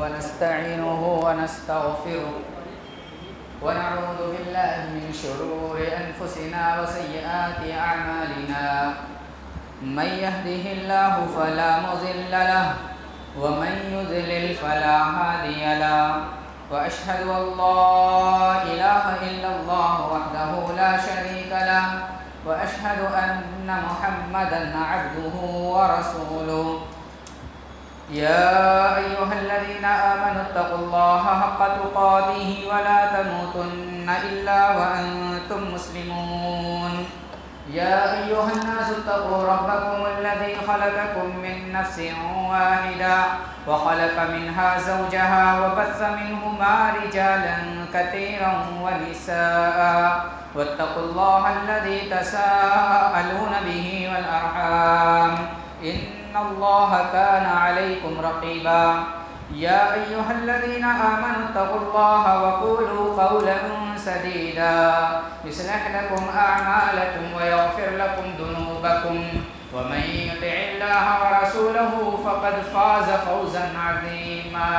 ونستعينه ونستغفره ونعوذ بالله من شرور أنفسنا وسيئات أعمالنا من يهده الله فلا مضل له ومن يضلل فلا هادي له وأشهد أن لا إله إلا الله وحده لا شريك له وأشهد أن محمدا عبده ورسوله يا أيها الذين آمنوا اتقوا الله حق تقاته ولا تموتن إلا وأنتم مسلمون يا أيها الناس اتقوا ربكم الذي خلقكم من نفس واحدة وخلق منها زوجها وبث منهما رجالا كثيرا ونساء واتقوا الله الذي تساءلون به والأرحام إن الله كان عليكم رقيبا يا أيها الذين آمنوا اتقوا الله وقولوا قولا سديدا يصلح لكم أعمالكم ويغفر لكم ذنوبكم ومن يطع الله ورسوله فقد فاز فوزا عظيما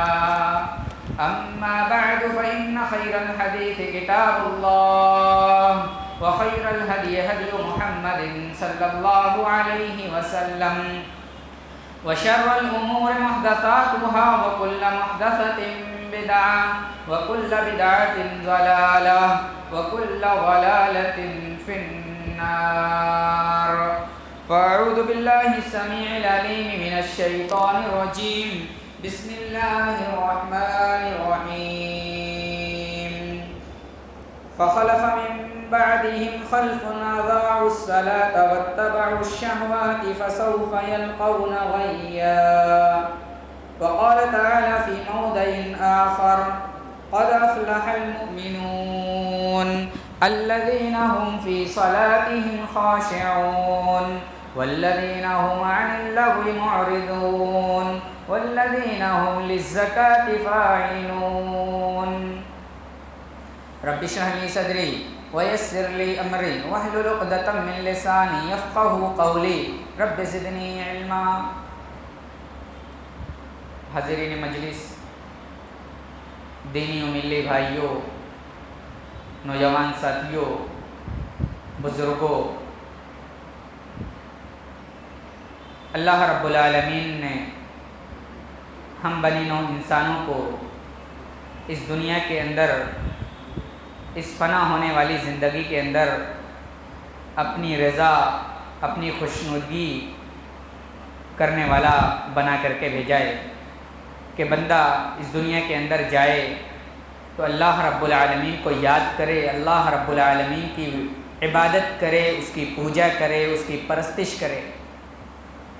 أما بعد فإن خير الحديث كتاب الله وخير الهدي هدي محمد صلى الله عليه وسلم وشر الأمور محدثاتها وكل محدثة بدعة وكل بدعة ضلالة وكل ضلالة في النار فأعوذ بالله السميع العليم من الشيطان الرجيم بسم الله الرحمن الرحيم فخلف من بعدهم خلف أضاعوا الصلاة واتبعوا الشهوات فسوف يلقون غيا وقال تعالى في موضع آخر قد أفلح المؤمنون الذين هم في صلاتهم خاشعون والذين هم عن اللغو معرضون والذين هم للزكاة فاعلون رب اشرح لي صدري ويسر لي أمري واحلل عقدة من لساني يفقهوا قولي رب زدني علما. حاضرین مجلس، دینی و ملی بھائیوں، نوجوان ساتھیوں، بزرگوں، اللہ رب العالمین نے ہم بنی نوع انسانوں کو اس دنیا کے اندر، اس فنا ہونے والی زندگی کے اندر اپنی رضا، اپنی خوشنودگی کرنے والا بنا کر کے بھیجا ہے کہ بندہ اس دنیا کے اندر جائے تو اللہ رب العالمین کو یاد کرے، اللہ رب العالمین کی عبادت کرے، اس کی پوجا کرے، اس کی پرستش کرے،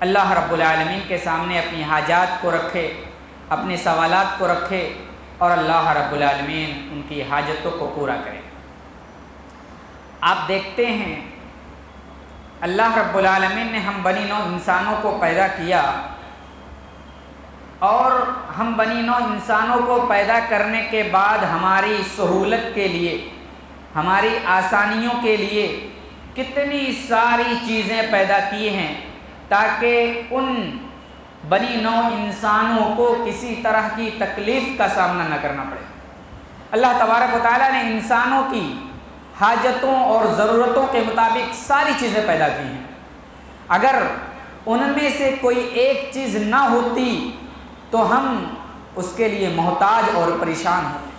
اللہ رب العالمین کے سامنے اپنی حاجات کو رکھے، اپنے سوالات کو رکھے اور اللہ رب العالمین ان کی حاجتوں کو پورا کرے. آپ دیکھتے ہیں اللہ رب العالمین نے ہم بنی نوع انسانوں کو پیدا کیا اور ہم بنی نوع انسانوں کو پیدا کرنے کے بعد ہماری سہولت کے لیے، ہماری آسانیوں کے لیے کتنی ساری چیزیں پیدا کی ہیں تاکہ ان بنی نوع انسانوں کو کسی طرح کی تکلیف کا سامنا نہ کرنا پڑے. اللہ تبارک و تعالیٰ نے انسانوں کی حاجتوں اور ضرورتوں کے مطابق ساری چیزیں پیدا کی ہیں. اگر ان میں سے کوئی ایک چیز نہ ہوتی تو ہم اس کے لیے محتاج اور پریشان ہوتے.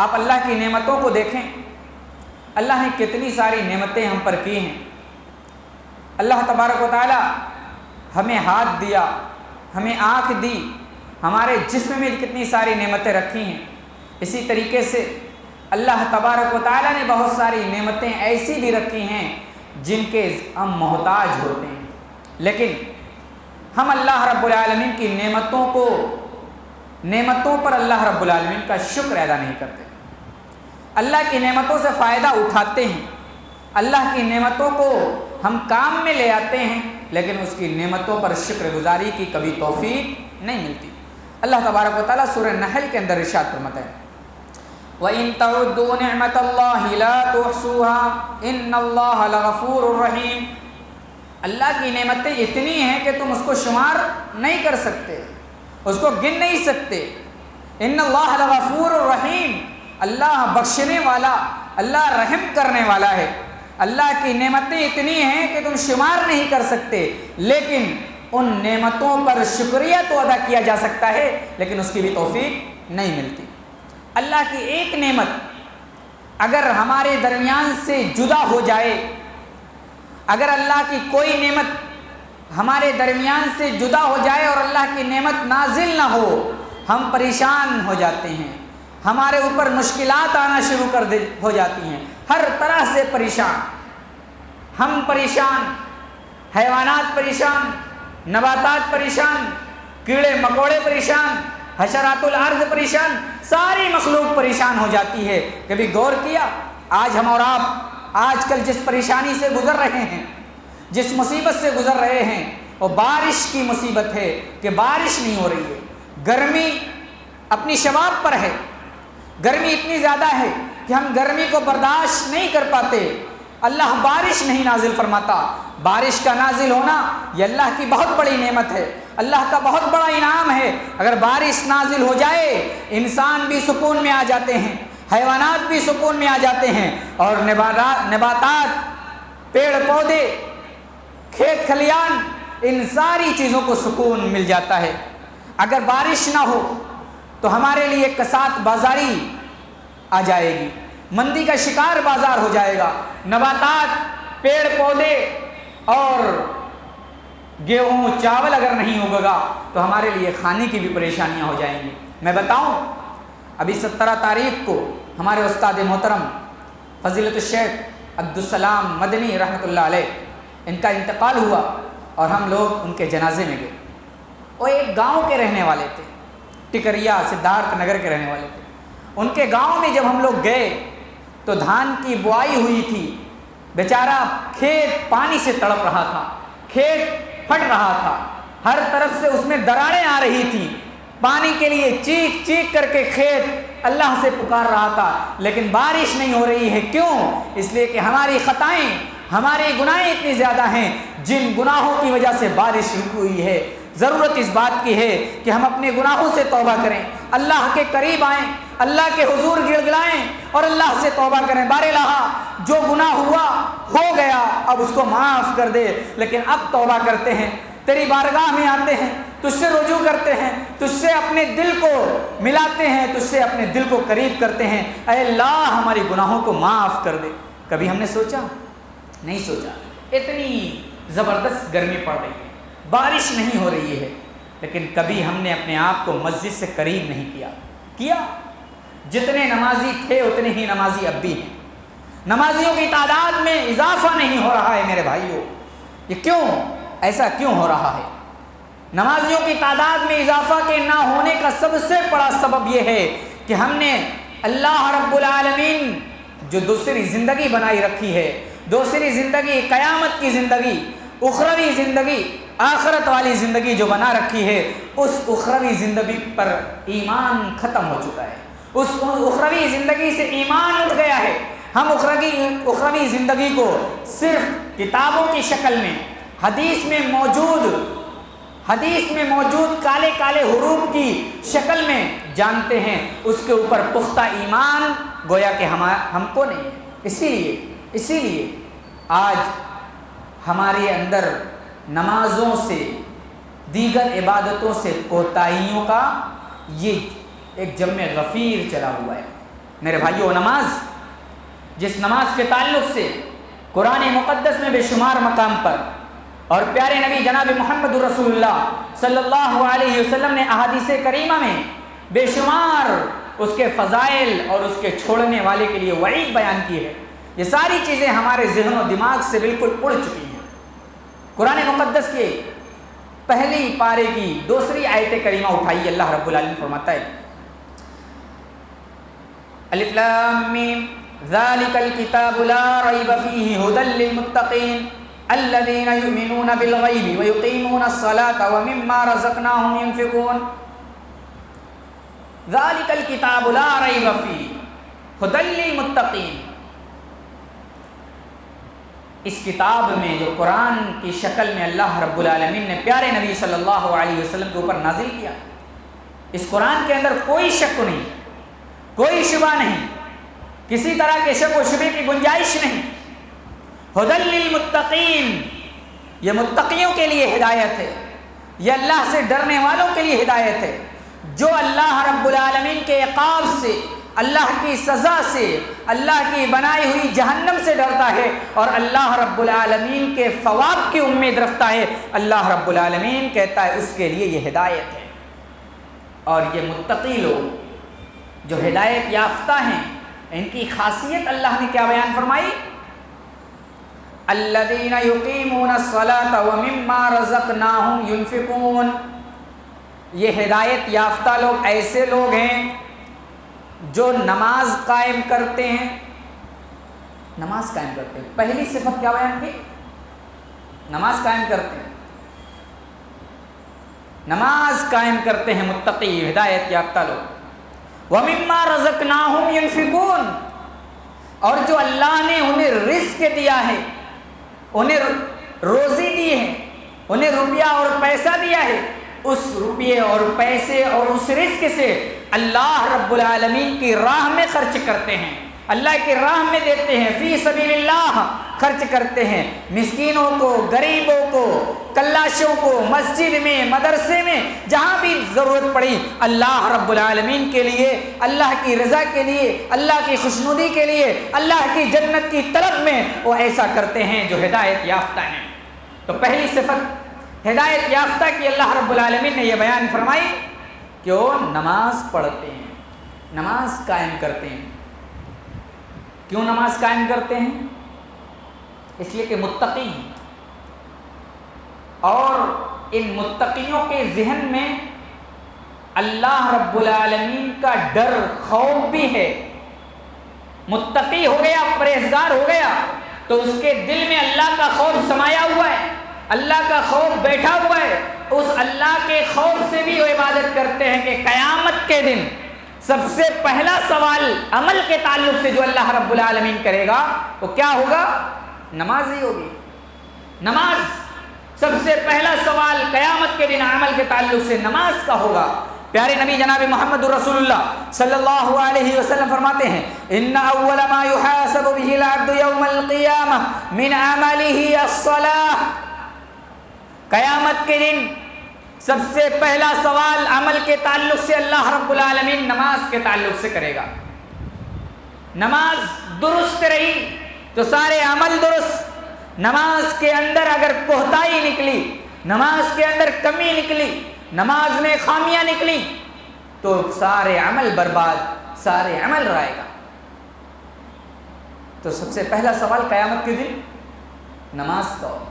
آپ اللہ کی نعمتوں کو دیکھیں، اللہ نے کتنی ساری نعمتیں ہم پر کی ہیں. اللہ تبارک و تعالیٰ ہمیں ہاتھ دیا، ہمیں آنکھ دی، ہمارے جسم میں کتنی ساری نعمتیں رکھی ہیں. اسی طریقے سے اللہ تبارک و تعالیٰ نے بہت ساری نعمتیں ایسی بھی رکھی ہیں جن کے ہم محتاج ہوتے ہیں، لیکن ہم اللہ رب العالمین کی نعمتوں پر اللہ رب العالمین کا شکر ادا نہیں کرتے. اللہ کی نعمتوں سے فائدہ اٹھاتے ہیں، اللہ کی نعمتوں کو ہم کام میں لے آتے ہیں، لیکن اس کی نعمتوں پر شکر گزاری کی کبھی توفیق نہیں ملتی. اللہ تبارک و تعالیٰ سورہ نحل کے اندر ارشاد فرماتا ہے وَإِن تَعُدُّوا نِعْمَةَ اللَّهِ لَا تُحْصُوهَا إِنَّ اللَّهَ لَغَفُورٌ رَحِيمٌ. اللہ کی نعمتیں اتنی ہیں کہ تم اس کو شمار نہیں کر سکتے. اس کو گن نہیں سکتے۔ ان اللہ لغفور الرحیم، اللہ بخشنے والا، اللہ رحم کرنے والا ہے۔ اللہ کی نعمتیں اتنی ہیں کہ تم شمار نہیں کر سکتے، لیکن ان نعمتوں پر شکریہ تو ادا کیا جا سکتا ہے، لیکن اس کی بھی توفیق نہیں ملتی۔ اللہ کی ایک نعمت اگر ہمارے درمیان سے جدا ہو جائے، اگر اللہ کی کوئی نعمت ہمارے درمیان سے جدا ہو جائے اور اللہ کی نعمت نازل نہ ہو، ہم پریشان ہو جاتے ہیں، ہمارے اوپر مشکلات آنا شروع ہو جاتی ہیں، ہر طرح سے پریشان، ہم پریشان، حیوانات پریشان، نباتات پریشان، کیڑے مکوڑے پریشان، حشرات الارض پریشان، ساری مخلوق پریشان ہو جاتی ہے۔ کبھی غور کیا آج ہم اور آپ آج کل جس پریشانی سے گزر رہے ہیں، جس مصیبت سے گزر رہے ہیں، وہ بارش کی مصیبت ہے کہ بارش نہیں ہو رہی ہے، گرمی اپنی شباب پر ہے، گرمی اتنی زیادہ ہے کہ ہم گرمی کو برداشت نہیں کر پاتے، اللہ بارش نہیں نازل فرماتا۔ بارش کا نازل ہونا یہ اللہ کی بہت بڑی نعمت ہے، اللہ کا بہت بڑا انعام ہے۔ اگر بارش نازل ہو جائے، انسان بھی سکون میں آ جاتے ہیں، حیوانات بھی سکون میں آ جاتے ہیں، اور نباتات، پیڑ پودے، کھیت کھلیان، ان ساری چیزوں کو سکون مل جاتا ہے۔ اگر بارش نہ ہو تو ہمارے لیے کساد بازاری آ جائے گی، مندی کا شکار بازار ہو جائے گا، نباتات، پیڑ پودے اور گیہوں چاول اگر نہیں ہوگا تو ہمارے لیے کھانے کی بھی پریشانیاں ہو جائیں گی۔ میں بتاؤں، ابھی 17 تاریخ کو ہمارے استاد محترم فضیلت الشیخ عبدالسلام مدنی رحمۃ اللہ علیہ، ان کا انتقال ہوا اور ہم لوگ ان کے جنازے میں گئے۔ وہ ایک گاؤں کے رہنے والے تھے، ٹکریا سدھارتھ نگر کے رہنے والے تھے۔ ان کے گاؤں میں جب ہم لوگ گئے تو دھان کی بوائی ہوئی تھی، بیچارہ کھیت پانی سے تڑپ رہا تھا، کھیت پھٹ رہا تھا، ہر طرف سے اس میں دراڑیں آ رہی تھیں، پانی کے لیے چیخ چیخ کر کے کھیت اللہ سے پکار رہا تھا، لیکن بارش نہیں ہو رہی ہے۔ کیوں؟ اس لیے کہ ہماری خطائیں، ہماری گناہیں اتنی زیادہ ہیں، جن گناہوں کی وجہ سے بارش رکی ہوئی ہے۔ ضرورت اس بات کی ہے کہ ہم اپنے گناہوں سے توبہ کریں، اللہ کے قریب آئیں، اللہ کے حضور گڑ گڑائیں اور اللہ سے توبہ کریں۔ بار الہا، جو گناہ ہوا ہو گیا، اب اس کو معاف کر دے، لیکن اب توبہ کرتے ہیں، تیری بارگاہ میں آتے ہیں، تجھ سے رجوع کرتے ہیں، تجھ سے اپنے دل کو ملاتے ہیں، تجھ سے اپنے دل کو قریب کرتے ہیں۔ اے اللہ ہماری گناہوں کو معاف کر دے۔ کبھی ہم نے سوچا؟ نہیں سوچا۔ اتنی زبردست گرمی پڑ رہی ہے، بارش نہیں ہو رہی ہے، لیکن کبھی ہم نے اپنے آپ کو مسجد سے قریب نہیں کیا۔ جتنے نمازی تھے اتنے ہی نمازی اب بھی ہیں، نمازیوں کی تعداد میں اضافہ نہیں ہو رہا ہے میرے بھائیوں۔ یہ کیوں؟ ایسا کیوں ہو رہا ہے؟ نمازیوں کی تعداد میں اضافہ کے نہ ہونے کا سب سے بڑا سبب یہ ہے کہ ہم نے اللہ رب العالمین جو دوسری زندگی بنائی رکھی ہے، دوسری زندگی، قیامت کی زندگی، اخروی زندگی، آخرت والی زندگی جو بنا رکھی ہے، اس اخروی زندگی پر ایمان ختم ہو چکا ہے، اس اخروی زندگی سے ایمان اٹھ گیا ہے۔ ہم اخروی زندگی کو صرف کتابوں کی شکل میں، حدیث میں موجود کالے کالے حروف کی شکل میں جانتے ہیں، اس کے اوپر پختہ ایمان گویا کہ ہم کو نہیں ہے۔ اسی لیے آج ہمارے اندر نمازوں سے، دیگر عبادتوں سے کوتاہیوں کا یہ ایک جم غفیر چلا ہوا ہے۔ میرے بھائیو، جس نماز کے تعلق سے قرآن مقدس میں بے شمار مقام پر اور پیارے نبی جناب محمد رسول اللہ صلی اللہ علیہ وسلم نے احادیث کریمہ میں بے شمار اس کے فضائل اور اس کے چھوڑنے والے کے لیے وعید بیان کی ہے، یہ ساری چیزیں ہمارے ذہن و دماغ سے بالکل اڑ چکی ہیں۔ قرآن مقدس کے پہلی پارے کی دوسری آیت کریمہ اٹھائی، اللہ رب العالمین فرماتا ہے الف لام میم ذالک الکتاب لا ریب فیہ ھدی للمتقین الذین یؤمنون بالغیب ویقیمون الصلاة ومما رزقناہم ینفقون۔ ذالک الکتاب لا ریب فیہ ھدی للمتقین، اس کتاب میں جو قرآن کی شکل میں اللہ رب العالمین نے پیارے نبی صلی اللہ علیہ وسلم کے اوپر نازل کیا، اس قرآن کے اندر کوئی شک نہیں، کوئی شبہ نہیں، کسی طرح کے شک و شبے کی گنجائش نہیں۔ ہدی للمتقین، یہ متقیوں کے لیے ہدایت ہے، یہ اللہ سے ڈرنے والوں کے لیے ہدایت ہے۔ جو اللہ رب العالمین کے عقاب سے، اللہ کی سزا سے، اللہ کی بنائی ہوئی جہنم سے ڈرتا ہے اور اللہ رب العالمین کے ثواب کی امید رکھتا ہے، اللہ رب العالمین کہتا ہے اس کے لیے یہ ہدایت ہے۔ اور یہ متقی لوگ جو ہدایت یافتہ ہیں، ان کی خاصیت اللہ نے کیا بیان فرمائی؟ الذین یقیمون الصلاۃ ومما رزقناہم ینفقون۔ یہ ہدایت یافتہ لوگ ایسے لوگ ہیں جو نماز قائم کرتے ہیں، نماز قائم کرتے ہیں۔ پہلی صفت کیا بیان کی؟ نماز قائم کرتے ہیں، نماز قائم کرتے ہیں متقی ہدایت یافتہ لوگ۔ وَمِمَّا رَزَقْنَاهُمْ يُنْفِقُونَ، اور جو اللہ نے انہیں رزق دیا ہے، انہیں روزی دی ہے، انہیں روپیہ اور پیسہ دیا ہے، اس روپیے اور پیسے اور اس رزق سے اللہ رب العالمین کی راہ میں خرچ کرتے ہیں، اللہ کی راہ میں دیتے ہیں، فی سبیل اللہ خرچ کرتے ہیں، مسکینوں کو، غریبوں کو، کلاشوں کو، مسجد میں، مدرسے میں، جہاں بھی ضرورت پڑی اللہ رب العالمین کے لیے، اللہ کی رضا کے لیے، اللہ کی خوشنودی کے لیے، اللہ کی جنت کی طلب میں وہ ایسا کرتے ہیں جو ہدایت یافتہ ہیں۔ تو پہلی صفت ہدایت یافتہ کی اللہ رب العالمین نے یہ بیان فرمائی کہ وہ نماز پڑھتے ہیں، نماز قائم کرتے ہیں۔ کیوں نماز قائم کرتے ہیں؟ اس لیے کہ متقی ہیں، اور ان متقیوں کے ذہن میں اللہ رب العالمین کا ڈر، خوف بھی ہے۔ متقی ہو گیا، پرہیزگار ہو گیا تو اس کے دل میں اللہ کا خوف سمایا ہوا ہے، اللہ کا خوف بیٹھا ہوا ہے۔ اس اللہ کے خوف سے بھی وہ عبادت کرتے ہیں کہ قیامت کے دن سب سے پہلا سوال عمل کے تعلق سے جو اللہ رب العالمین کرے گا وہ کیا ہوگا؟ نماز ہی ہوگی۔ نماز سب سے پہلا سوال قیامت کے دن عمل کے تعلق سے نماز کا ہوگا۔ پیارے نبی جناب محمد رسول اللہ صلی اللہ علیہ وسلم فرماتے ہیں ان اول ما يحاسب به العبد يوم القيامه من عمله الصلاة، قیامت کے دن سب سے پہلا سوال عمل کے تعلق سے اللہ رب العالمین نماز کے تعلق سے کرے گا۔ نماز درست رہی تو سارے عمل درست، نماز کے اندر اگر کوتاہی نکلی، نماز کے اندر کمی نکلی، نماز میں خامیاں نکلی تو سارے عمل برباد، سارے عمل رائے گا۔ تو سب سے پہلا سوال قیامت کے دن نماز کا ہوگا۔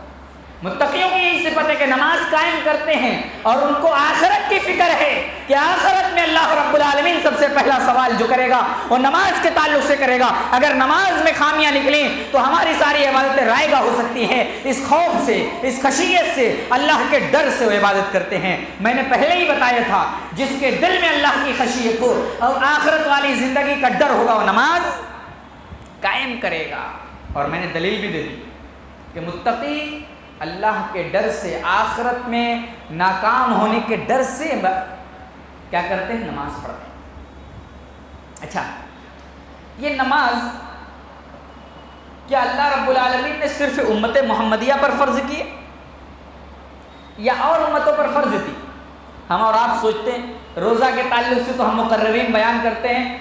متقیوں کی یہی صفت ہے کہ نماز قائم کرتے ہیں اور ان کو آخرت کی فکر ہے کہ آخرت میں اللہ رب العالمین سب سے پہلا سوال جو کرے گا وہ نماز کے تعلق سے کرے گا۔ اگر نماز میں خامیاں نکلیں تو ہماری ساری عبادتیں رائگاں ہو سکتی ہیں۔ اس خوف سے، اس خشیت سے، اللہ کے ڈر سے وہ عبادت کرتے ہیں۔ میں نے پہلے ہی بتایا تھا جس کے دل میں اللہ کی خشیت ہو اور آخرت والی زندگی کا ڈر ہوگا وہ نماز قائم کرے گا۔ اور میں نے دلیل بھی دے دی کہ متقی اللہ کے ڈر سے، آخرت میں ناکام ہونے کے ڈر سے کیا کرتے ہیں؟ نماز پڑھتے ہیں۔ اچھا، یہ نماز کیا اللہ رب العالمین نے صرف امت محمدیہ پر فرض کی یا اور امتوں پر فرض تھی؟ ہم اور آپ سوچتے ہیں روزہ کے تعلق سے تو ہم مقررین بیان کرتے ہیں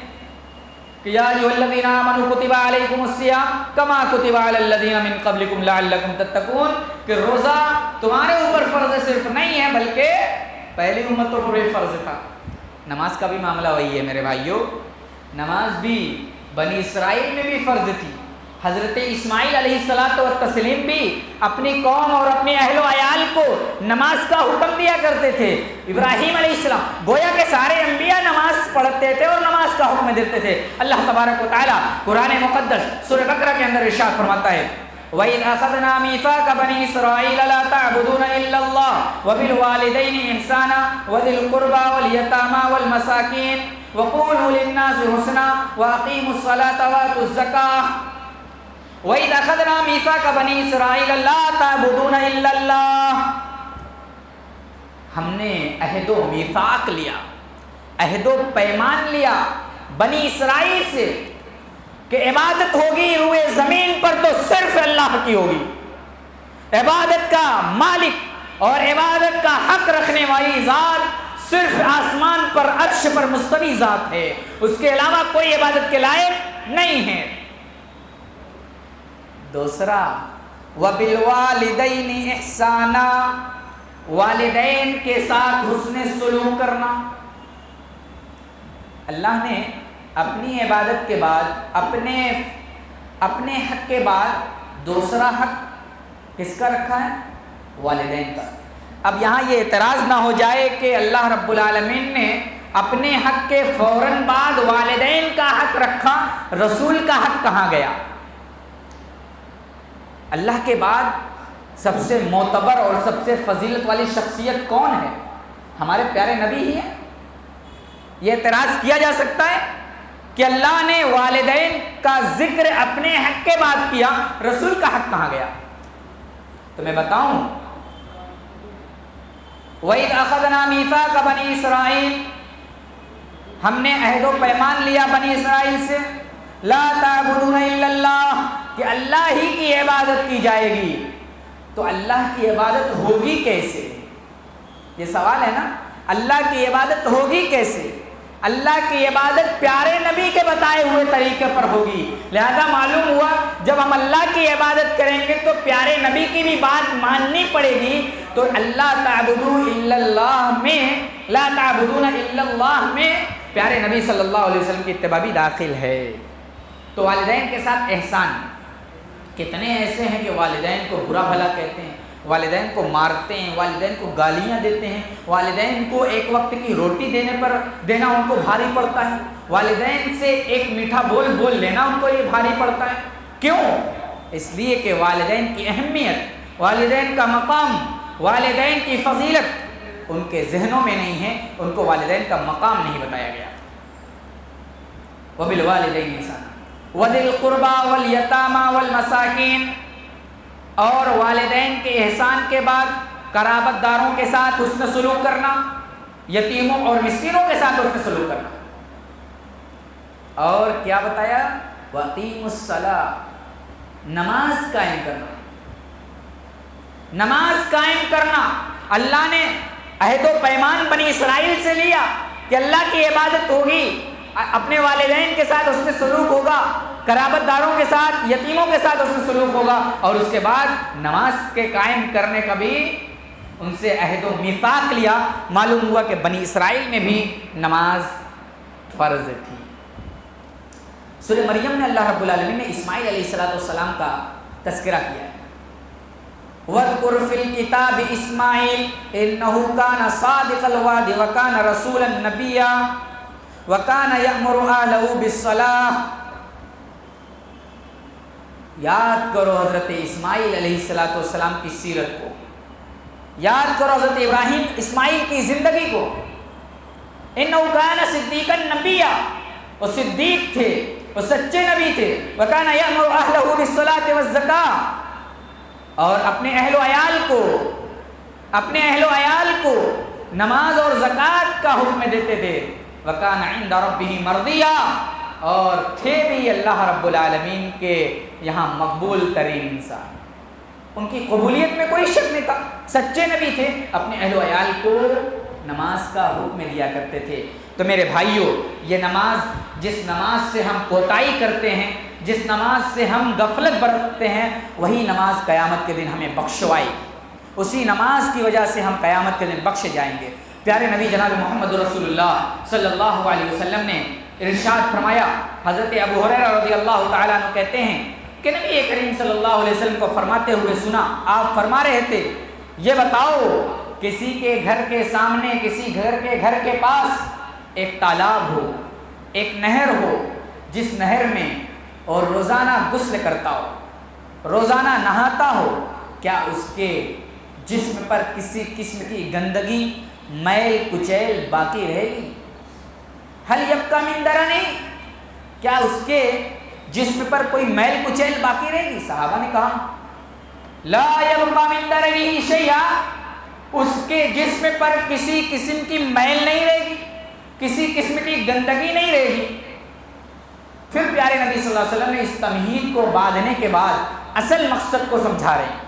کہ یا ایھا الذین آمنوا کتب علیکم الصیام کما کتب علی الذین من قبلکم لعلکم تتقون، کہ روزہ تمہارے اوپر فرض صرف نہیں ہے بلکہ پہلی امتوں پر بھی فرض تھا۔ نماز کا بھی معاملہ وہی ہے میرے بھائیوں، نماز بھی بنی اسرائیل میں بھی فرض تھی۔ حضرت اسماعیل علیہ الصلاۃ والتسلیم بھی اپنی قوم اور اپنے اہل و عیال کو نماز کا حکم دیا کرتے تھے۔ ابراہیم علیہ السلام، گویا کہ سارے انبیاء نماز پڑھتے تھے اور نماز کا حکم دیتے تھے۔ اللہ تبارک و تعالیٰ قرآن مقدس سورہ بقرہ کے اندر ارشاد فرماتا ہے وَإِذْ أَخَذْنَا مِيثَاقَ بَنِي إِسْرَائِيلَ لَا تَعْبُدُونَ إِلَّا اللَّهَ وَبِالْوَالِدَيْنِ إِحْسَانًا وَذِي الْقُرْبَى وَالْيَتَامَى وَالْمَسَاكِينِ وَقُولُوا لِلنَّاسِ حُسْنًا وَأَقِيمُوا الصَّلَاةَ وَآتُوا الزَّكَاةَ وَإِذْ أَخَذْنَا مِيثَاقَ بَنِي إِسْرَائِيلَ لَا تَعْبُدُونَ إِلَّا اللَّهَ، ہم نے عہد و میثاق لیا، عہد و پیمان لیا بنی اسرائیل سے کہ عبادت ہوگی روئے زمین پر تو صرف اللہ کی ہوگی، عبادت کا مالک اور عبادت کا حق رکھنے والی ذات صرف آسمان پر عرش پر مستوی ذات ہے، اس کے علاوہ کوئی عبادت کے لائق نہیں ہے۔ دوسرا وَبِالْوَالِدَيْنِ إِحْسَانًا، والدین کے ساتھ حسن سلوک کرنا۔ اللہ نے اپنی عبادت کے بعد اپنے حق کے بعد دوسرا حق کس کا رکھا ہے؟ والدین کا۔ اب یہاں یہ اعتراض نہ ہو جائے کہ اللہ رب العالمین نے اپنے حق کے فوراً بعد والدین کا حق رکھا، رسول کا حق کہاں گیا؟ اللہ کے بعد سب سے معتبر اور سب سے فضیلت والی شخصیت کون ہے؟ ہمارے پیارے نبی ہی ہیں۔ یہ اعتراض کیا جا سکتا ہے کہ اللہ نے والدین کا ذکر اپنے حق کے بعد کیا، رسول کا حق کہاں گیا؟ تو میں بتاؤں، وَإِذْ أَخَذْنَا مِيثَاقَ بَنِي إِسْرَائِيلَ، ہم نے عہد و پیمان لیا بنی اسرائیل سے، لا تعبدون الا اللہ، کہ اللہ ہی کی عبادت کی جائے گی۔ تو اللہ کی عبادت ہوگی کیسے؟ یہ سوال ہے نا، اللہ کی عبادت ہوگی کیسے؟ اللہ کی عبادت پیارے نبی کے بتائے ہوئے طریقے پر ہوگی، لہذا معلوم ہوا جب ہم اللہ کی عبادت کریں گے تو پیارے نبی کی بھی بات ماننی پڑے گی۔ تو اللہ تعبدون الا اللہ میں، لا تعبدون الا اللہ میں پیارے نبی صلی اللہ علیہ وسلم کی اتباع بھی داخل ہے۔ تو والدین کے ساتھ احسان، کتنے ایسے ہیں کہ والدین کو برا بھلا کہتے ہیں، والدین کو مارتے ہیں، والدین کو گالیاں دیتے ہیں، والدین کو ایک وقت کی روٹی دینا ان کو بھاری پڑتا ہے، والدین سے ایک میٹھا بول لینا ان کو یہ بھاری پڑتا ہے۔ کیوں؟ اس لیے کہ والدین کی اہمیت، والدین کا مقام، والدین کی فضیلت ان کے ذہنوں میں نہیں ہے، ان کو والدین کا مقام نہیں بتایا گیا۔ وَبِالْوَالِدَيْنِ إِحْسَانًا وَذِي الْقُرْبَى وَالْيَتَامَى وَالْمَسَاكِينَ، اور والدین کے احسان کے بعد قرابت داروں کے ساتھ حسن سلوک کرنا، یتیموں اور مسکینوں کے ساتھ حسن سلوک کرنا۔ اور کیا بتایا؟ وَأَقِیمُوا الصَّلَاةَ، نماز قائم کرنا، نماز قائم کرنا۔ اللہ نے عہد و پیمان بنی اسرائیل سے لیا کہ اللہ کی عبادت ہوگی، اپنے والدین کے ساتھ اس میں سلوک ہوگا، قرابت داروں کے ساتھ، یتیموں کے ساتھ اس میں سلوک ہوگا، اور اس کے بعد نماز کے قائم کرنے کا بھی ان سے عہد و میثاق لیا۔ معلوم ہوا کہ بنی اسرائیل میں بھی نماز فرض تھی۔ سورہ مریم میں اللہ رب العالمین نے اسماعیل علیہ السلام کا تذکرہ کیا ہے۔ وَاذْكُرْ فِي الْكِتَابِ إِسْمَاعِيلَ إِنَّهُ كَانَ صَادِقَ الْوَعْدِ وَكَانَ رَسُولًا نَبِيًّا وَكَانَ يَأْمُرُ أَهْلَهُ بِالصَّلَاةِ۔ یاد کرو حضرت اسماعیل علیہ السلام کی سیرت کو، یاد کرو حضرت ابراہیم اسماعیل کی زندگی کو۔ إِنَّهُ كَانَ صِدِّيقًا نَبِيًّا، وہ صدیق تھے، وہ سچے نبی تھے۔ وَكَانَ يَأْمُرُ أَهْلَهُ بِالصَّلَاةِ وَالزَّكَاةِ، اور اپنے اہل و عیال کو نماز اور زکوٰۃ کا حکم دیتے تھے۔ وَكَانَ عِندَ رَبِّهِ مَرْضِيًّا، اور تھے بھی اللہ رب العالمین کے یہاں مقبول ترین انسان، ان کی قبولیت میں کوئی شک نہیں تھا، سچے نبی تھے، اپنے اہل و عیال کو نماز کا حکم دیا کرتے تھے۔ تو میرے بھائیوں، یہ نماز، جس نماز سے ہم کوتاہی کرتے ہیں، جس نماز سے ہم غفلت برتتے ہیں، وہی نماز قیامت کے دن ہمیں بخشوائے گی، اسی نماز کی وجہ سے ہم قیامت کے دن بخشے جائیں گے۔ پیارے نبی جناب محمد رسول اللہ صلی اللہ علیہ وسلم نے ارشاد فرمایا، حضرت ابو ہریرہ رضی اللہ تعالیٰ عنہ کہتے ہیں کہ نبی کریم صلی اللہ علیہ وسلم کو فرماتے ہوئے سنا، آپ فرما رہے تھے، یہ بتاؤ کسی کے گھر کے سامنے، کسی گھر کے پاس ایک تالاب ہو، ایک نہر ہو، جس نہر میں اور روزانہ غسل کرتا ہو، روزانہ نہاتا ہو، کیا اس کے جسم پر کسی قسم کی گندگی، میل کچیل باقی رہے گی؟ حل یبقی من درنی، کیا اس کے جسم پر کوئی میل کچیل باقی رہے گی؟ صحابہ نے کہا لا یبقی من درنی شیئا، اس کے جسم پر کسی قسم کی میل نہیں رہے گی۔ کسی قسم کی گندگی نہیں رہے گی۔ پھر پیارے نبی صلی اللہ علیہ وسلم نے اس تمہید کو باندھنے کے بعد اصل مقصد کو سمجھا رہے ہیں۔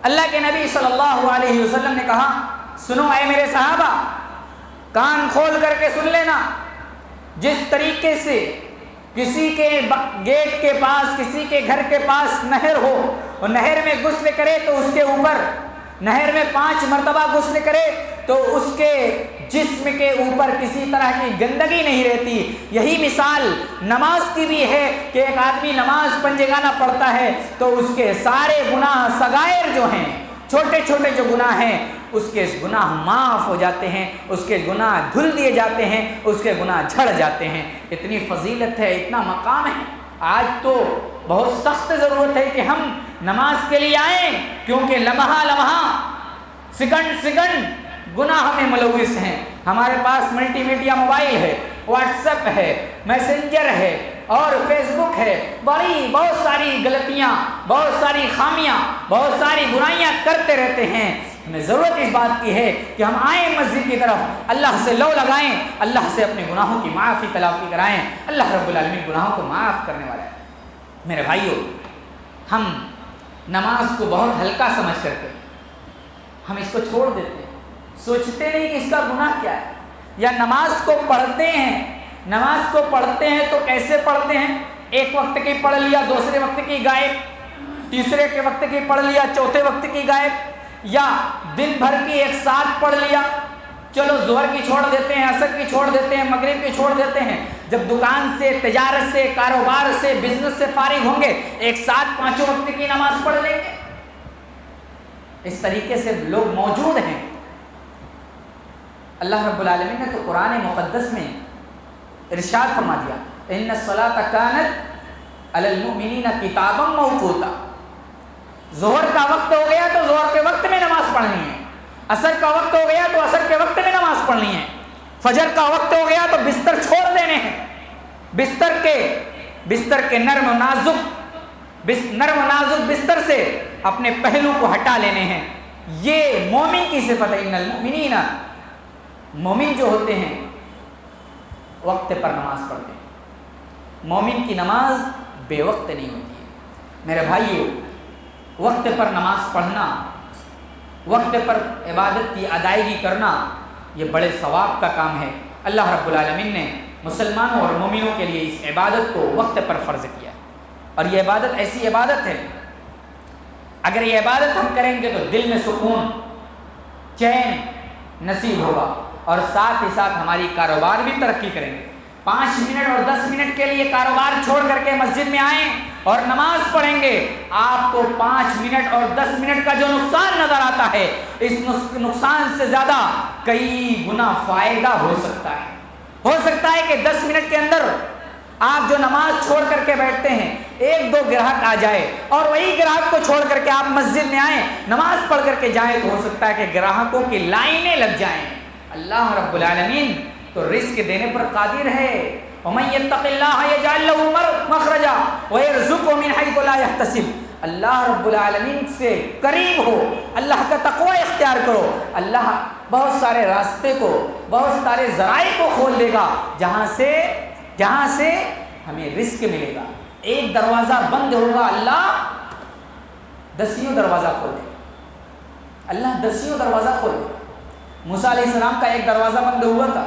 اللہ کے نبی صلی اللہ علیہ وسلم نے کہا سنو اے میرے صحابہ، کان کھول کر کے سن لینا، جس طریقے سے کسی کے گیٹ کے پاس، کسی کے گھر کے پاس نہر ہو اور نہر میں غسل کرے تو اس کے اوپر، نہر میں 5 مرتبہ غسل کرے تو اس کے جسم کے اوپر کسی طرح کی گندگی نہیں رہتی، یہی مثال نماز کی بھی ہے کہ ایک آدمی نماز پنجگانہ پڑھتا ہے تو اس کے سارے گناہ صغائر جو ہیں، چھوٹے چھوٹے جو گناہ ہیں، اس کے گناہ معاف ہو جاتے ہیں، اس کے گناہ دھل دیے جاتے ہیں، اس کے گناہ جھڑ جاتے ہیں۔ اتنی فضیلت ہے، اتنا مقام ہے۔ آج تو بہت سخت ضرورت ہے کہ ہم نماز کے لیے آئیں، کیونکہ لمحہ لمحہ، سیکنڈ سیکنڈ گناہ میں ملوث ہیں۔ ہمارے پاس ملٹی میڈیا موبائل ہے، واٹس ایپ ہے، میسنجر ہے اور فیس بک ہے، بہت ساری غلطیاں، بہت ساری خامیاں، بہت ساری برائیاں کرتے رہتے ہیں۔ ہمیں ضرورت اس بات کی ہے کہ ہم آئیں مسجد کی طرف، اللہ سے لو لگائیں، اللہ سے اپنے گناہوں کی معافی تلافی کرائیں۔ اللہ رب العالمین گناہوں کو معاف کرنے والا ہے۔ میرے بھائیو، ہم نماز کو بہت ہلکا سمجھ کر کے ہم اس کو چھوڑ دیتے ہیں، سوچتے نہیں کہ اس کا گناہ کیا ہے، یا نماز کو پڑھتے ہیں، نماز کو پڑھتے ہیں تو کیسے پڑھتے ہیں؟ ایک وقت کی پڑھ لیا، دوسرے وقت کی غائب، تیسرے کے وقت کی پڑھ لیا، چوتھے وقت کی غائب، یا دن بھر کی ایک ساتھ پڑھ لیا، چلو ظہر کی چھوڑ دیتے ہیں، عصر کی چھوڑ دیتے ہیں، مغرب کی چھوڑ دیتے ہیں، جب دکان سے، تجارت سے، کاروبار سے، بزنس سے فارغ ہوں گے ایک ساتھ 5 وقت کی نماز پڑھ لیں گے۔ اس طریقے سے لوگ موجود ہیں۔ اللہ رب العالمین نے تو قرآن مقدس میں ارشاد فرما دیا ان الصلاۃ کانت علی المؤمنین کتابا موقوتا، ظہر کا وقت ہو گیا تو ظہر کے وقت میں نماز پڑھنی ہے، عصر کا وقت ہو گیا تو عصر کے وقت میں نماز پڑھنی ہے، فجر کا وقت ہو گیا تو بستر چھوڑ دینے ہیں، بستر کے نرم و نازک بستر سے اپنے پہلو کو ہٹا لینے ہیں۔ یہ مومن کی صفت ہے۔ ان المؤمنین، مومن جو ہوتے ہیں وقت پر نماز پڑھتے ہیں، مومن کی نماز بے وقت نہیں ہوتی ہے۔ میرے بھائیو، وقت پر نماز پڑھنا، وقت پر عبادت کی ادائیگی کرنا، یہ بڑے ثواب کا کام ہے۔ اللہ رب العالمین نے مسلمانوں اور مومنوں کے لیے اس عبادت کو وقت پر فرض کیا ہے، اور یہ عبادت ایسی عبادت ہے، اگر یہ عبادت ہم کریں گے تو دل میں سکون، چین نصیب ہوگا، اور ساتھ ہی ساتھ ہماری کاروبار بھی ترقی کریں گے۔ 5 منٹ اور 10 منٹ کے لیے کاروبار چھوڑ کر کے مسجد میں آئیں اور نماز پڑھیں گے، آپ کو 5 منٹ اور 10 منٹ کا جو نقصان نظر آتا ہے، اس نقصان سے زیادہ کئی گنا فائدہ ہو سکتا ہے۔ ہو سکتا ہے کہ 10 منٹ کے اندر آپ جو نماز چھوڑ کر کے بیٹھتے ہیں، 1-2 گراہک آ جائے اور وہی گراہک کو چھوڑ کر کے آپ مسجد میں آئیں، نماز پڑھ کر کے جائیں، تو ہو سکتا ہے کہ گراہکوں کی لائنیں لگ جائیں۔ اللہ رب العالمین تو رزق دینے پر قادر ہے۔ وَمَن يَتَّقِ اللَّهَ يَجْعَل لَّهُ مَخْرَجًا وَيَرْزُقْهُ مِنْ حَيْثُ لَا يَحْتَسِبُ۔ اللہ رب العالمین سے قریب ہو، اللہ کا تقوی اختیار کرو، اللہ بہت سارے راستے کو، بہت سارے ذرائع کو کھول دے گا جہاں سے ہمیں رزق ملے گا۔ ایک دروازہ بند ہوگا، اللہ 10 دروازہ کھول دے گا، اللہ 10 دروازہ کھول دے گا۔ موسیٰ علیہ السلام کا ایک دروازہ بند ہوا تھا،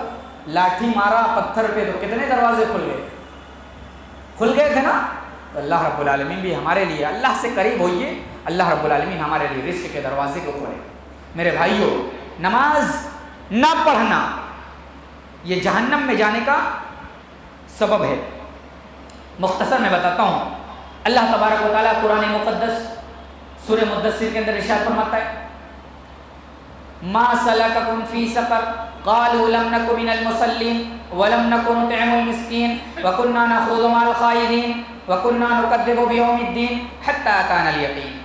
لاٹھی مارا پتھر پہ تو کتنے دروازے کھل گئے تھے نا۔ تو اللہ رب العالمین بھی ہمارے لیے، اللہ سے قریب ہوئیے، اللہ رب العالمین ہمارے لیے رزق کے دروازے کو کھولے۔ میرے بھائیوں، نماز نہ پڑھنا یہ جہنم میں جانے کا سبب ہے۔ مختصر میں بتاتا ہوں، اللہ تبارک و تعالیٰ قرآن مقدس سورہ مدثر کے اندر ارشاد فرماتا ہے ما سلککم فی سقر قالوا لم نک من المصلین ولم نک نطعم المسکین وکنا نخوض مع الخائضین وکنا نکذب بیوم الدین حتی اتانا الیقین۔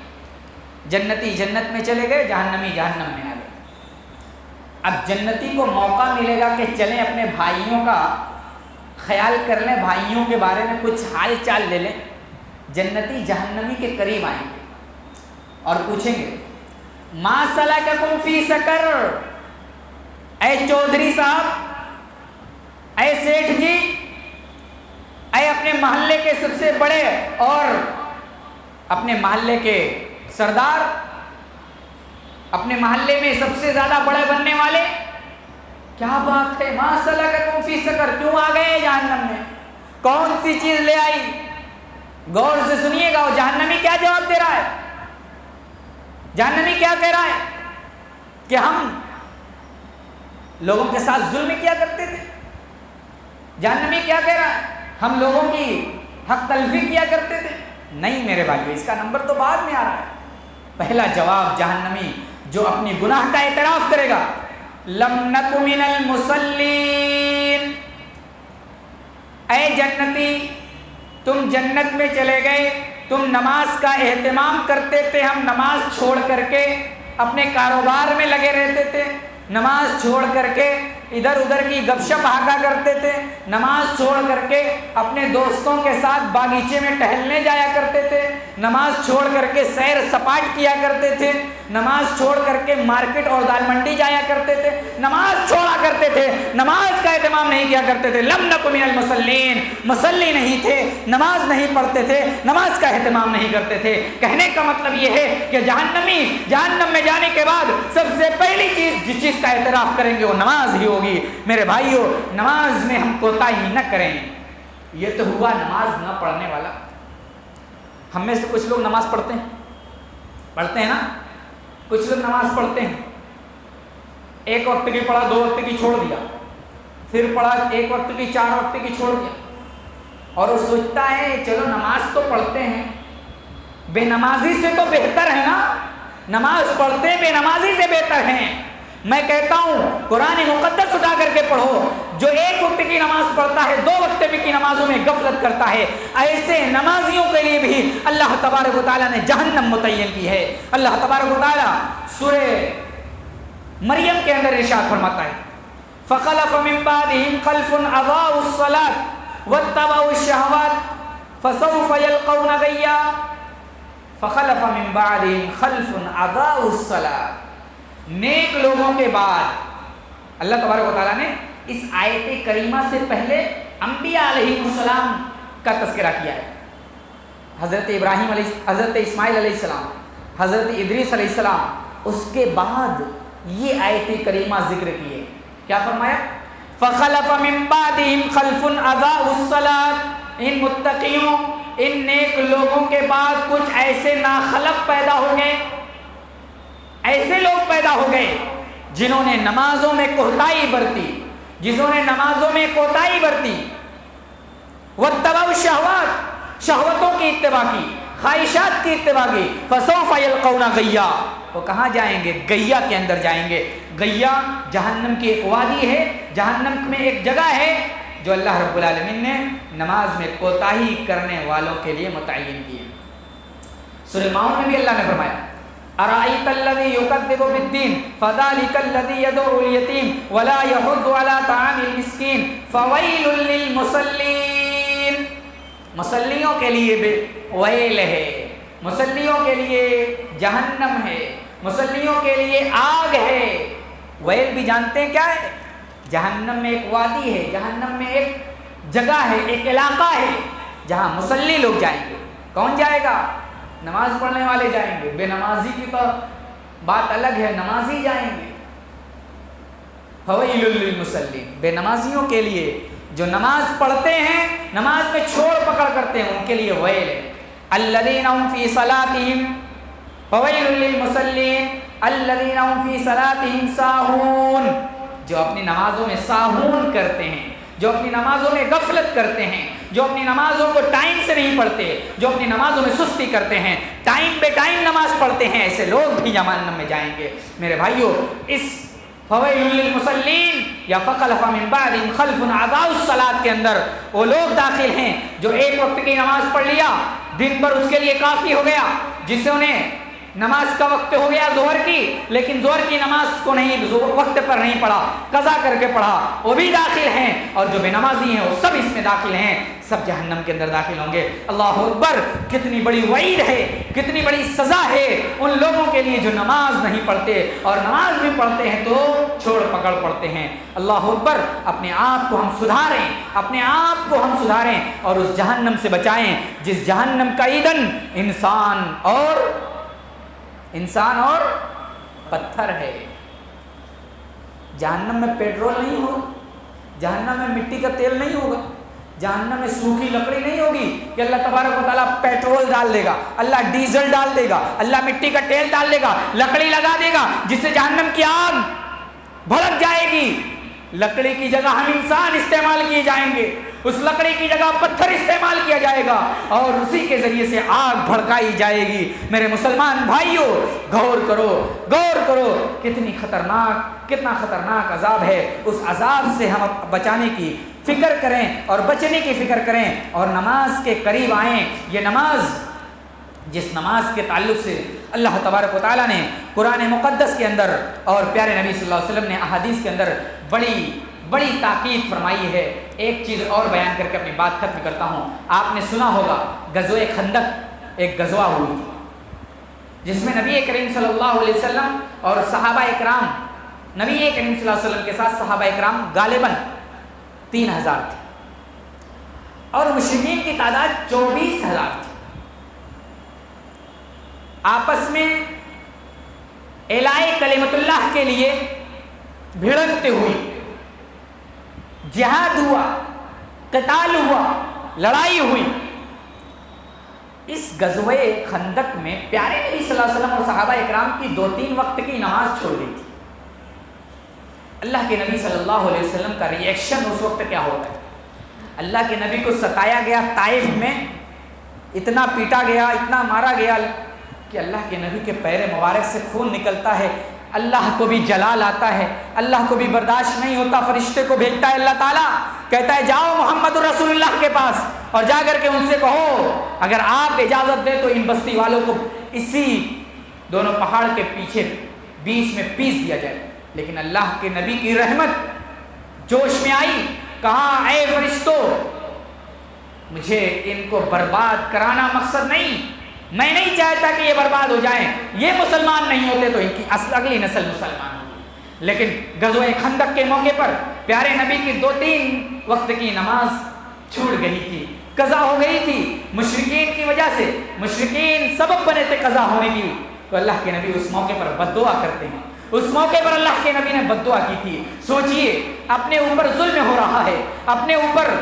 جنتی جنت میں چلے گئے، جہنمی جہنم میں آ گئے۔ اب جنتی کو موقع ملے گا کہ چلیں اپنے بھائیوں کا خیال کر لیں، بھائیوں کے بارے میں کچھ حال چال لے لیں۔ جنتی جہنمی کے قریب آئیں گے اور پوچھیں گے ما سلککم فی سقر، اے چودھری صاحب اے سیٹھ جی، اے اپنے محلے کے سب سے بڑے اور اپنے محلے کے سردار، اپنے محلے میں سب سے زیادہ بڑے بننے والے، کیا بات ہے، ما سلککم فی سقر، کیوں آ گئے جہنم میں، کون سی چیز لے آئی؟ غور سے سنیے گا، وہ جہنمی کیا جواب دے رہا ہے؟ جہنمی کیا کہہ رہا ہے کہ ہم لوگوں کے ساتھ ظلم کیا کرتے تھے۔ جہنمی کیا کہہ رہا ہے؟ ہم لوگوں کی حق تلفی کیا کرتے تھے۔ نہیں میرے بھائیو، اس کا نمبر تو بعد میں آ رہا ہے۔ پہلا جواب جہنمی جو اپنی گناہ کا اعتراف کرے گا، لم نک من المصلین، اے جنتی تم جنت میں چلے گئے، تم نماز کا اہتمام کرتے تھے، ہم نماز چھوڑ کر کے اپنے کاروبار میں لگے رہتے تھے، نماز چھوڑ کر کے ادھر ادھر کی گپ شپ ہانکا کرتے تھے، نماز چھوڑ کر کے اپنے دوستوں کے ساتھ باغیچے میں ٹہلنے جایا کرتے تھے، نماز چھوڑ کر کے سیر سپاٹ کیا کرتے تھے، نماز چھوڑ کر کے مارکیٹ اور دال منڈی جایا کرتے تھے، نماز چھوڑا کرتے تھے، نماز کا اہتمام نہیں کیا کرتے تھے۔ لم نک من المصلین، مصلی نہیں تھے، نماز نہیں پڑھتے تھے، نماز کا اہتمام نہیں کرتے تھے۔ کہنے کا مطلب یہ ہے کہ جہنمی جہنم میں جانے کے بعد سب سے پہلی چیز جس چیز کا اعتراف کریں گے وہ نماز ہی ہوگی۔ میرے بھائیو، نماز میں ہم کوتاہی نہ کریں۔ یہ تو ہوا نماز نہ پڑھنے والا۔ ہم میں سے کچھ لوگ نماز پڑھتے ہیں نا، کچھ لوگ نماز پڑھتے ہیں، ایک وقت کی پڑھا، 2 وقت کی چھوڑ دیا، پھر پڑھا 1 وقت کی، 4 وقت کی چھوڑ دیا، اور وہ سوچتا ہے چلو نماز تو پڑھتے ہیں، بے نمازی سے تو بہتر ہے نا، نماز پڑھتے بے نمازی سے بہتر ہیں۔ میں کہتا ہوں قرآن مقدس اٹھا کر کے پڑھو، جو 1 وقت کی نماز پڑھتا ہے 2 وقت کی نمازوں میں غفلت کرتا ہے، ایسے نمازیوں کے لیے بھی اللہ تبارک و تعالیٰ نے جہنم متعین کی ہے۔ اللہ تبارک و تعالیٰ سورہ مریم کے اندر ارشاد فرماتا ہے، فخلف من بعدهم خلف اضاعوا الصلاة واتبعوا الشهوات فسوف يلقون غيا، فخلف من بعدهم خلف اضاعوا الصلاة، نیک لوگوں کے بعد اللہ تبارک و تعالیٰ نے اس آیت کریمہ سے پہلے انبیاء علیہ السلام کا تذکرہ کیا ہے۔ حضرت ابراہیم علیہ، حضرت اسماعیل علیہ السلام، حضرت ادریس علیہ السلام، اس کے بعد یہ آیت کریمہ ذکر کی ہے۔ کیا فرمایا؟ فخلف من بعدهم خلف اضاعوا الصلاة، ان متقیوں، ان نیک لوگوں کے بعد کچھ ایسے ناخلف پیدا ہو گئے، ایسے لوگ پیدا ہو گئے جنہوں نے نمازوں میں کوتاہی برتی، جنہوں نے نمازوں میں کوتاہی برتی، واتبعوا الشہوات، شہوتوں کی اتباع کی، خواہشات کی اتباع کی، فسوف یلقون غیا، وہ کہاں جائیں گے؟ گیا کے اندر جائیں گے۔ گیا جہنم کی ایک وادی ہے، جہنم میں ایک جگہ ہے جو اللہ رب العالمین نے نماز میں کوتاہی کرنے والوں کے لیے متعین کی ہے۔ سورہ ماؤن میں بھی اللہ نے فرمایا، ارائیت الذی یکذب بالدین فذلک الذی یدعو الیتیم ولا یحض علی طعام المسکین فویل للمصلین، مصلیوں کے لیے ویل ہے، مصلیوں کے لیے جہنم ہے، مصلیوں کے لیے آگ ہے۔ ویل بھی جانتے ہیں کیا ہے؟ جہنم میں ایک وادی ہے، جہنم میں ایک جگہ ہے، ایک علاقہ ہے جہاں مصلی لوگ جائیں گے۔ کون جائے گا؟ نماز پڑھنے والے جائیں گے، بے نمازی کی تو بات الگ ہے، نمازی جائیں گے۔ فویل للمصلین، بے نمازیوں کے لیے جو نماز پڑھتے ہیں، نماز میں چھوڑ پکڑ کرتے ہیں، ان کے لیے ویل ہے۔ الذین هم فی صلاتہم، فویل للمصلین الذین هم فی صلاتہم ساہون، جو اپنی نمازوں میں ساہون کرتے ہیں، جو اپنی نمازوں میں غفلت کرتے ہیں، جو اپنی نمازوں کو ٹائم سے نہیں پڑھتے، جو اپنی نمازوں میں سستی کرتے ہیں، ٹائم بے ٹائم نماز پڑھتے ہیں، ایسے لوگ بھی جہنم میں جائیں گے۔ میرے بھائیو، اس فویل للمصلین یا فخلف من بعدهم خلف اضاعوا الصلاة کے اندر وہ لوگ داخل ہیں جو 1 وقت کی نماز پڑھ لیا، دن بھر اس کے لیے کافی ہو گیا، جسے انہیں نماز کا وقت ہو گیا ظہر کی، لیکن ظہر کی نماز کو نہیں وقت پر نہیں پڑھا، قضا کر کے پڑھا، وہ بھی داخل ہیں، اور جو بے نمازی ہیں وہ سب اس میں داخل ہیں، سب جہنم کے اندر داخل ہوں گے۔ اللہ اکبر! کتنی بڑی وعید ہے، کتنی بڑی سزا ہے ان لوگوں کے لیے جو نماز نہیں پڑھتے، اور نماز بھی پڑھتے ہیں تو چھوڑ پکڑ پڑھتے ہیں۔ اللہ اکبر! اپنے آپ کو ہم سدھاریں، اپنے آپ کو ہم سدھاریں اور اس جہنم سے بچائیں جس جہنم کا ایندھن انسان اور پتھر ہے۔ جہنم میں پیٹرول نہیں ہوگا، جہنم میں مٹی کا تیل نہیں ہوگا، جہنم میں سوکھی لکڑی نہیں ہوگی کہ اللہ تبارک و تعالیٰ پیٹرول ڈال دے گا، اللہ ڈیزل ڈال دے گا، اللہ مٹی کا تیل ڈال دے گا، لکڑی لگا دے گا جس سے جہنم کی آگ بھڑک جائے گی۔ لکڑی کی جگہ ہم انسان استعمال کیے جائیں گے، اس لکڑی کی جگہ پتھر استعمال کیا جائے گا اور اسی کے ذریعے سے آگ بھڑکائی جائے گی۔ میرے مسلمان بھائیوں، غور کرو کتنا خطرناک عذاب ہے۔ اس عذاب سے ہم بچانے کی فکر کریں اور بچنے کی فکر کریں اور نماز کے قریب آئیں۔ یہ نماز، جس نماز کے تعلق سے اللہ تبارک و تعالیٰ نے قرآن مقدس کے اندر اور پیارے نبی صلی اللہ علیہ وسلم نے احادیث کے اندر بڑی تاکید فرمائی ہے۔ ایک چیز اور بیان کر کے اپنی بات ختم کرتا ہوں۔ آپ نے سنا ہوگا غزوہ خندق ایک غزوہ ہوئی تھی جس میں نبی کریم صلی اللہ علیہ وسلم اور صحابہ اکرام، نبی کریم صلی اللہ علیہ وسلم کے ساتھ صحابہ اکرام غالباً 3000 تھے اور مشرکین کی تعداد 24,000 تھی۔ آپس میں اعلاء کلمت اللہ کے لیے بھڑکتے ہوئے جہاد ہوا، قتال ہوا، لڑائی ہوئی۔ اس غزوہ خندق میں پیارے نبی صلی اللہ علیہ وسلم اور صحابہ اکرام کی 2-3 وقت کی نماز چھوڑ گئی تھی۔ اللہ کے نبی صلی اللہ علیہ وسلم کا ری ایکشن اس وقت کیا ہوتا ہے؟ اللہ کے نبی کو ستایا گیا، طائف میں اتنا پیٹا گیا، اتنا مارا گیا کہ اللہ کے نبی کے پیر مبارک سے خون نکلتا ہے۔ اللہ کو بھی جلال آتا ہے، اللہ کو بھی برداشت نہیں ہوتا، فرشتے کو بھیجتا ہے اللہ تعالیٰ، کہتا ہے جاؤ محمد رسول اللہ کے پاس اور جا کر کے ان سے کہو اگر آپ اجازت دیں تو ان بستی والوں کو اسی دونوں پہاڑ کے پیچھے بیچ میں پیس دیا جائے۔ لیکن اللہ کے نبی کی رحمت جوش میں آئی، کہا اے فرشتوں، مجھے ان کو برباد کرانا مقصد نہیں، میں نہیں چاہتا کہ یہ برباد ہو جائیں، یہ مسلمان نہیں ہوتے تو ان کی اگلی نسل مسلمان ہوگی۔ لیکن غزوہ خندق کے موقع پر پیارے نبی کی 2-3 وقت کی نماز چھوٹ گئی تھی، قضا ہو گئی تھی مشرکین کی وجہ سے، مشرکین سبب بنے تھے قضا ہونے کی، تو اللہ کے نبی اس موقع پر بد دعا کرتے ہیں۔ اس موقع پر اللہ کے نبی نے بد دعا کی تھی۔ سوچئے اپنے اوپر ظلم ہو رہا ہے، اپنے اوپر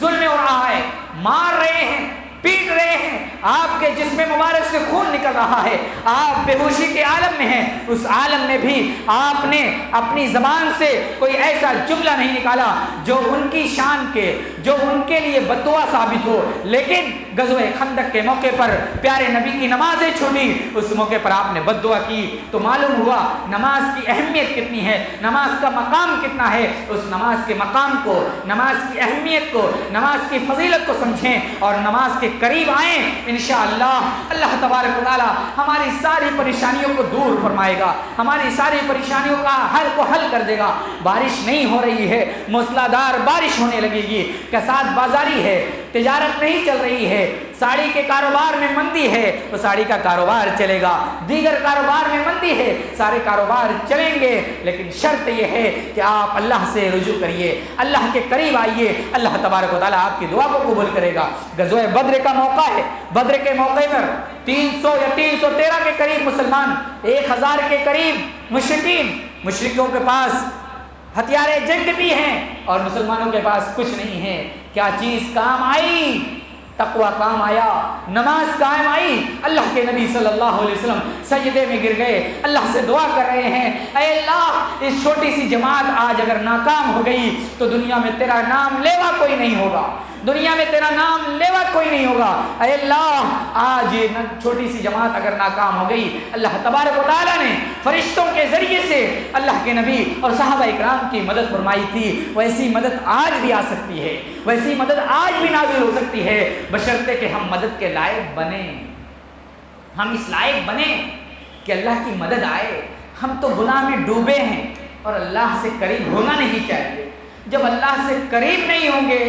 ظلم ہو رہا ہے، مار رہے ہیں، پیٹ رہے ہیں، آپ کے جسم مبارک سے خون نکل رہا ہے، آپ بے ہوشی کے عالم میں ہیں، اس عالم میں بھی آپ نے اپنی زبان سے کوئی ایسا جملہ نہیں نکالا جو ان کی شان کے، جو ان کے لیے بد دعا ثابت ہو۔ لیکن غزوہ خندق کے موقع پر پیارے نبی کی نمازیں چھوٹی، اس موقع پر آپ نے بد دعا کی، تو معلوم ہوا نماز کی اہمیت کتنی ہے، نماز کا مقام کتنا ہے۔ اس نماز کے مقام کو، نماز کی اہمیت کو، نماز کی فضیلت کو سمجھیں اور نماز کے قریب آئیں۔ انشاءاللہ اللہ تبارک و تعالی ہماری ساری پریشانیوں کو دور فرمائے گا، ہماری ساری پریشانیوں کا حل کر دے گا۔ بارش نہیں ہو رہی ہے، موسلا دھار بارش ہونے لگے گی، کساد بازاری ہے، تجارت نہیں چل رہی ہے، ساڑی کے کاروبار میں مندی ہے، تو ساڑی کا کاروبار چلے گا، دیگر کاروبار میں مندی ہے، سارے کاروبار چلیں گے، لیکن شرط یہ ہے کہ آپ اللہ سے رجوع کریے، اللہ کے قریب آئیے، اللہ تبارک و تعالیٰ آپ کی دعا کو قبول کرے گا۔ غزوہ بدر کا موقع ہے، بدر کے موقع پر 300 یا 313 کے قریب مسلمان، 1000 کے قریب مشرکوں کے پاس ہتھیار جنگ بھی ہیں اور مسلمانوں کے پاس کچھ نہیں ہے۔ کیا چیز کام آئی؟ تقویٰ کام آیا، نماز کام آئی۔ اللہ کے نبی صلی اللہ علیہ وسلم سجدے میں گر گئے، اللہ سے دعا کر رہے ہیں، اے اللہ اس چھوٹی سی جماعت آج اگر ناکام ہو گئی تو دنیا میں تیرا نام لیوا کوئی نہیں ہوگا، دنیا میں تیرا نام لیوا کوئی نہیں ہوگا۔ اے اللہ آج یہ چھوٹی سی جماعت اگر ناکام ہو گئی، اللہ تبارک و تعالیٰ نے فرشتوں کے ذریعے سے اللہ کے نبی اور صحابہ اکرام کی مدد فرمائی تھی، ویسی مدد آج بھی آ سکتی ہے، ویسی مدد آج بھی نازل ہو سکتی ہے، بشرطے کہ ہم مدد کے لائق بنیں، ہم اس لائق بنیں کہ اللہ کی مدد آئے. ہم تو گناہ میں ڈوبے ہیں اور اللہ سے قریب ہونا نہیں چاہتے. جب اللہ سے قریب نہیں ہوں گے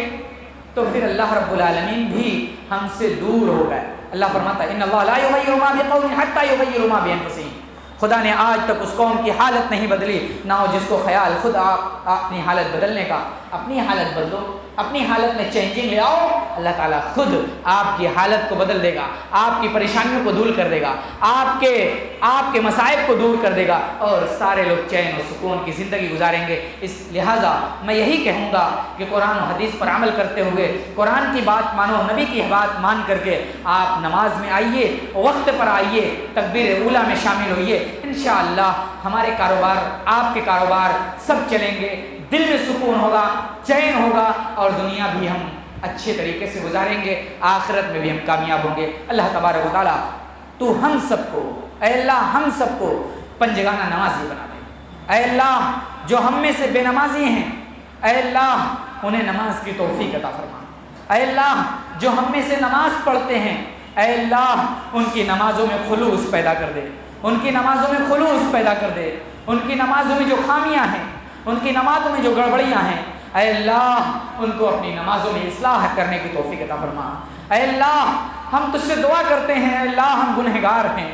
تو پھر اللہ رب العالمین بھی ہم سے دور ہو گئے. اللہ فرماتا ہے ان اللہ لا یغیر ما بقوم حتى یغیروا ما بانفسهم. خدا نے آج تک اس قوم کی حالت نہیں بدلی نہ ہو جس کو خیال خود آپ اپنی حالت بدلنے کا. اپنی حالت بدلو, اپنی حالت میں چینجنگ لے آؤ, اللہ تعالیٰ خود آپ کی حالت کو بدل دے گا, آپ کی پریشانیوں کو دور کر دے گا, آپ کے مصائب کو دور کر دے گا اور سارے لوگ چین و سکون کی زندگی گزاریں گے. اس لہٰذا میں یہی کہوں گا کہ قرآن و حدیث پر عمل کرتے ہوئے قرآن کی بات مانو, نبی کی بات مان کر کے آپ نماز میں آئیے, وقت پر آئیے, تکبیر اولیٰ میں شامل ہوئیے. انشاءاللہ ہمارے کاروبار, آپ کے کاروبار سب چلیں گے, دل میں سکون ہوگا, چین ہوگا اور دنیا بھی ہم اچھے طریقے سے گزاریں گے, آخرت میں بھی ہم کامیاب ہوں گے. اللہ تبارک و تعالیٰ تو ہم سب کو, اے اللہ ہم سب کو پنجگانہ نمازی بنا دے. اے اللہ جو ہم میں سے بے نمازی ہیں, اے اللہ انہیں نماز کی توفیق عطا فرما. اے اللہ جو ہم میں سے نماز پڑھتے ہیں, اے اللہ ان کی نمازوں میں خلوص پیدا کر دے, ان کی نمازوں میں خلوص پیدا کر دے. ان کی نمازوں میں جو خامیاں ہیں, ان کی نمازوں میں جو گڑبڑیاں ہیں, اے اللہ ان کو اپنی نمازوں میں اصلاح کرنے کی توفیق عطا فرما. اے اللہ ہم تجھ سے دعا کرتے ہیں, اے اللہ ہم گنہگار ہیں,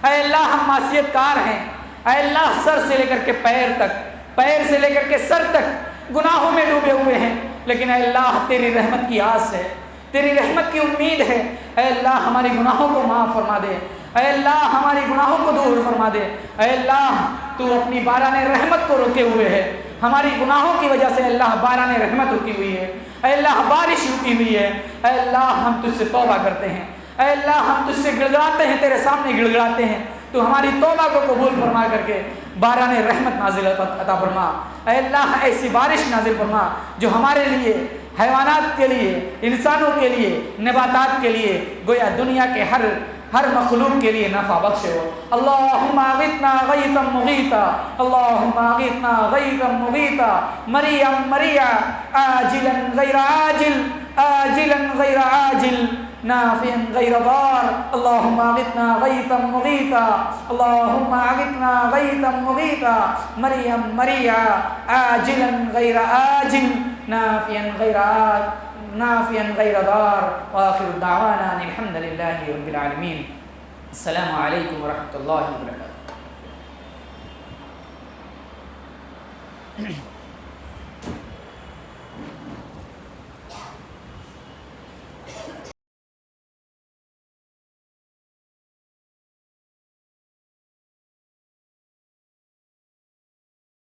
اے اللہ ہم معصیت کار ہیں, اے اللہ سر سے لے کر کے پیر تک, پیر سے لے کر کے سر تک گناہوں میں ڈوبے ہوئے ہیں. لیکن اے اللہ تیری رحمت کی آس ہے, تیری رحمت کی امید ہے. اے اللہ ہمارے گناہوں کو معاف فرما دے, اے اللہ ہمارے گناہوں کو دور فرما دے. اے اللہ تو اپنی باران رحمت کو روکے ہوئے ہے, ہماری گناہوں کی وجہ سے اللہ باران رحمت رکی ہوئی ہے. اے اللہ بارش رکی ہوئی ہے. اے اللہ ہم تجھ سے توبہ کرتے ہیں, اے اللہ ہم تجھ سے گڑ گڑاتے ہیں, تیرے سامنے گڑ گڑاتے ہیں. تو ہماری توبہ کو قبول فرما کر کے باران رحمت نازل عطا فرما. اے اللہ ایسی بارش نازل فرما جو ہمارے لیے, حیوانات کے لیے, انسانوں کے لیے, نباتات کے لیے, گویا دنیا کے ہر مخلوق کے لیے نفع بخش ہو. اللہم اغثنا غیثا مغیثا, اللہم اغثنا غیثا مغیثا, مریا مریا, عاجلا غیر عاجل, عاجلا غیر عاجل, نافع غیر ضار. اللہم اغثنا غیثا مغیثا, اللہم اغثنا غیثا مغیثا, مریا مریا, عاجلا غیر عاجل, نافع غیر عاجل, نافعا غیر ضار. وآخر الدعوانا ان الحمد للہ رب العالمین. السلام علیکم ورحمۃ اللہ وبرکاتہ.